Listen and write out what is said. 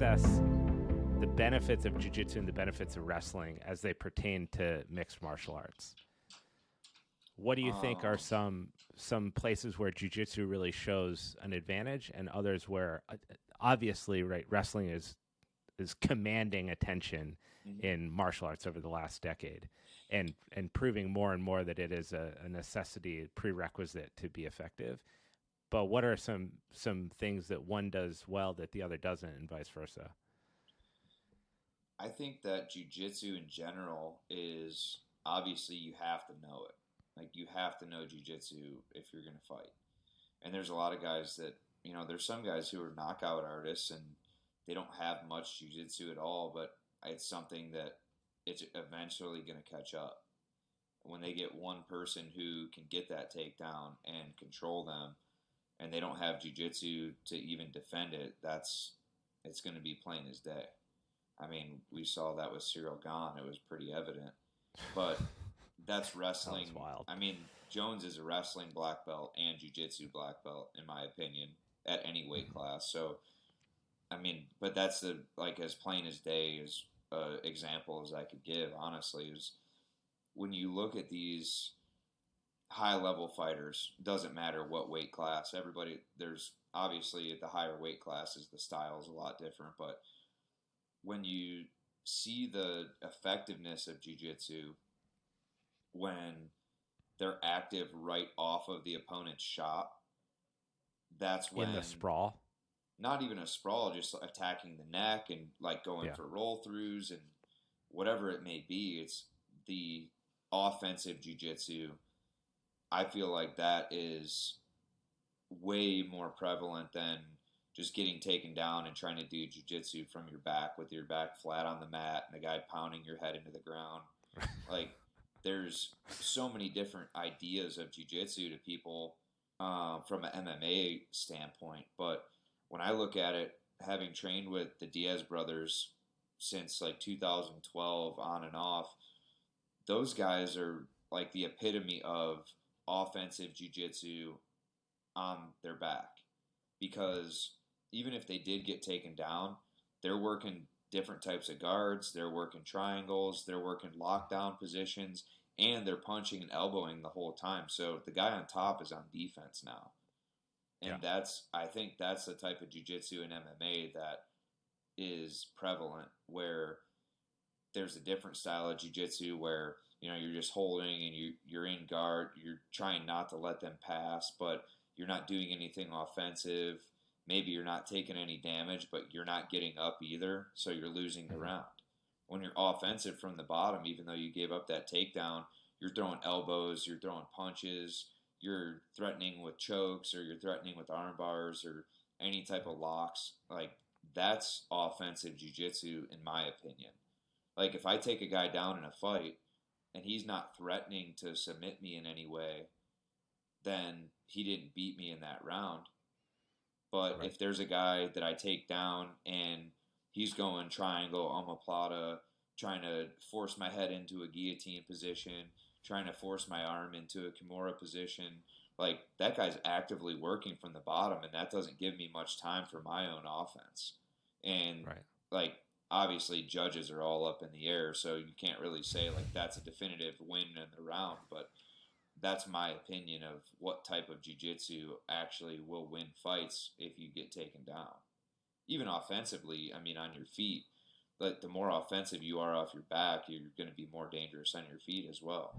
assess the benefits of jiu-jitsu and the benefits of wrestling as they pertain to mixed martial arts. What do you think are some places where jiu-jitsu really shows an advantage, and others where obviously, right, wrestling is commanding attention in martial arts over the last decade, and proving more and more that it is a necessity, prerequisite to be effective. But what are some things that one does well that the other doesn't, and vice versa? I think that jiu-jitsu in general is, obviously you have to know it. Like, you have to know jiu-jitsu if you're going to fight. And there's a lot of guys that, there's some guys who are knockout artists and they don't have much jiu-jitsu at all, but it's something that it's eventually going to catch up. When they get one person who can get that takedown and control them, and they don't have jiu-jitsu to even defend it, it's going to be plain as day. I mean, we saw that with Cyril Gahn. It was pretty evident. But that's wrestling. That was wild. I mean, Jones is a wrestling black belt and jiu-jitsu black belt, in my opinion, at any weight class. So, I mean, but that's as plain as day as example as I could give, honestly, is when you look at these high-level fighters, doesn't matter what weight class, there's obviously at the higher weight classes, the style is a lot different, but when you see the effectiveness of jiu-jitsu when they're active right off of the opponent's shot, that's when... In the sprawl? Not even a sprawl, just attacking the neck and going for roll-throughs and whatever it may be. It's the offensive jiu-jitsu. I feel like that is way more prevalent than just getting taken down and trying to do jiu-jitsu from your back with your back flat on the mat and the guy pounding your head into the ground. There's so many different ideas of jiu-jitsu to people from an MMA standpoint. But when I look at it, having trained with the Diaz brothers since 2012 on and off, those guys are like the epitome of offensive jiu-jitsu on their back, because even if they did get taken down, they're working different types of guards, they're working triangles, they're working lockdown positions, and they're punching and elbowing the whole time. So the guy on top is on defense now. And I think that's the type of jiu-jitsu in MMA that is prevalent, where there's a different style of jiu-jitsu where you're just holding and you're in guard. You're trying not to let them pass, but you're not doing anything offensive. Maybe you're not taking any damage, but you're not getting up either, so you're losing the round. When you're offensive from the bottom, even though you gave up that takedown, you're throwing elbows, you're throwing punches, you're threatening with chokes, or you're threatening with arm bars or any type of locks. That's offensive jiu-jitsu, in my opinion. If I take a guy down in a fight, and he's not threatening to submit me in any way, then he didn't beat me in that round. But if there's a guy that I take down and he's going triangle, omoplata, trying to force my head into a guillotine position, trying to force my arm into a Kimura position, that guy's actively working from the bottom, and that doesn't give me much time for my own offense. And obviously judges are all up in the air, so you can't really say that's a definitive win in the round, but that's my opinion of what type of jiu-jitsu actually will win fights if you get taken down. Even offensively, I mean, on your feet, the more offensive you are off your back, you're going to be more dangerous on your feet as well.